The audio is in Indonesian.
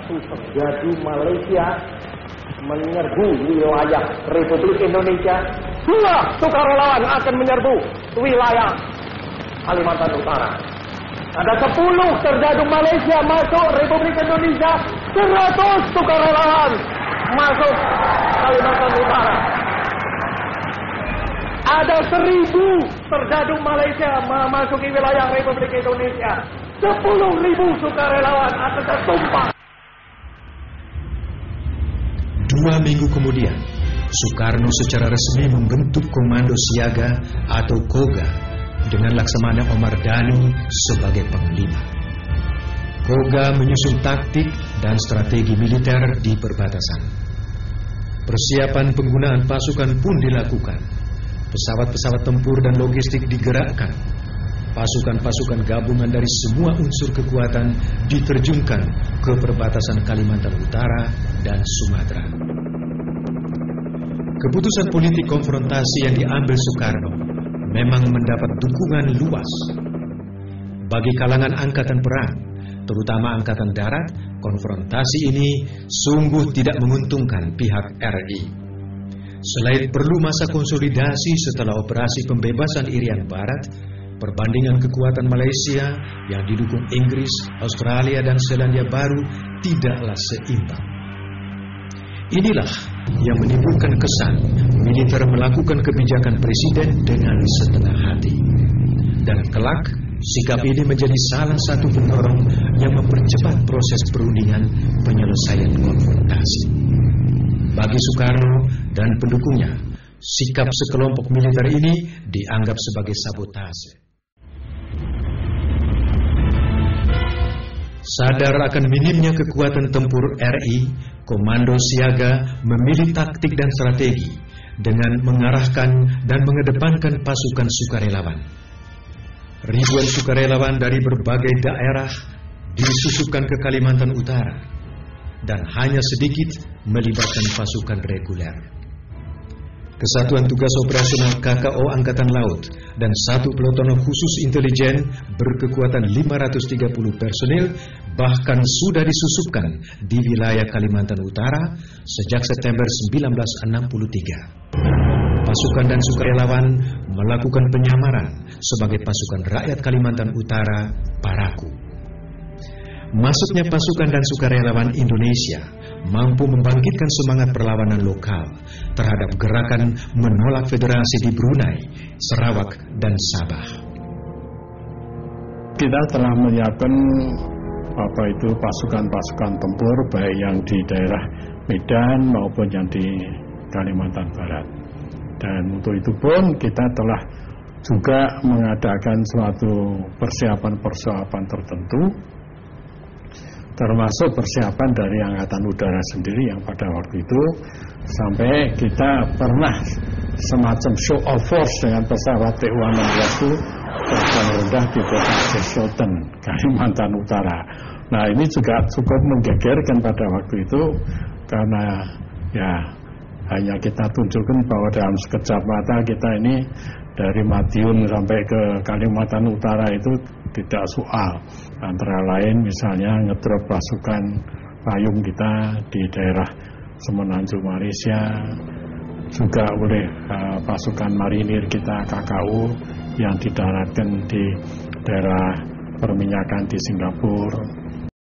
satu serdadu Malaysia menyerbu wilayah Republik Indonesia, 2 sukarelawan akan menyerbu wilayah Kalimantan Utara. Ada 10 serdadu Malaysia masuk Republik Indonesia, 100 sukarelawan masuk Kalimantan Utara. Ada 1000 serdadu Malaysia memasuki wilayah Republik Indonesia, 10.000 sukarelawan akan tertumpah. 2 minggu kemudian, Soekarno secara resmi membentuk Komando Siaga atau KOGA dengan Laksamana Omar Dhani sebagai panglima. KOGA menyusun taktik dan strategi militer di perbatasan. Persiapan penggunaan pasukan pun dilakukan. Pesawat-pesawat tempur dan logistik digerakkan. Pasukan-pasukan gabungan dari semua unsur kekuatan diterjunkan ke perbatasan Kalimantan Utara dan Sumatera. Keputusan politik konfrontasi yang diambil Soekarno memang mendapat dukungan luas. Bagi kalangan angkatan perang, terutama angkatan darat, konfrontasi ini sungguh tidak menguntungkan pihak RI. Selain perlu masa konsolidasi setelah operasi pembebasan Irian Barat, perbandingan kekuatan Malaysia yang didukung Inggris, Australia, dan Selandia Baru tidaklah seimbang. Inilah yang menimbulkan kesan militer melakukan kebijakan presiden dengan setengah hati. Dan kelak, sikap ini menjadi salah satu pendorong yang mempercepat proses perundingan penyelesaian konfrontasi. Bagi Soekarno dan pendukungnya, sikap sekelompok militer ini dianggap sebagai sabotase. Sadar akan minimnya kekuatan tempur RI, Komando Siaga memilih taktik dan strategi dengan mengarahkan dan mengedepankan pasukan sukarelawan. Ribuan sukarelawan dari berbagai daerah disusupkan ke Kalimantan Utara dan hanya sedikit melibatkan pasukan reguler. Kesatuan Tugas Operasional KKO Angkatan Laut dan 1 peloton khusus intelijen berkekuatan 530 personil bahkan sudah disusupkan di wilayah Kalimantan Utara sejak September 1963. Pasukan dan sukarelawan melakukan penyamaran sebagai pasukan rakyat Kalimantan Utara Paraku. Masuknya pasukan dan sukarelawan Indonesia mampu membangkitkan semangat perlawanan lokal terhadap gerakan menolak federasi di Brunei, Sarawak, dan Sabah. Kita telah menyiapkan pasukan-pasukan tempur baik yang di daerah Medan maupun yang di Kalimantan Barat. Dan untuk itu pun kita telah juga mengadakan suatu persiapan-persiapan tertentu, termasuk persiapan dari Angkatan Udara sendiri yang pada waktu itu sampai kita pernah semacam show of force dengan pesawat TU-16 itu terbang rendah di kota Sultan, Kalimantan Utara. Nah, ini juga cukup menggegerkan pada waktu itu karena ya hanya kita tunjukkan bahwa dalam sekejap mata kita ini dari Madiun sampai ke Kalimantan Utara itu tidak soal. Antara lain misalnya ngedrop pasukan payung kita di daerah Semenanjung Malaysia, juga oleh pasukan marinir kita KKU yang didaratkan di daerah perminyakan di Singapura.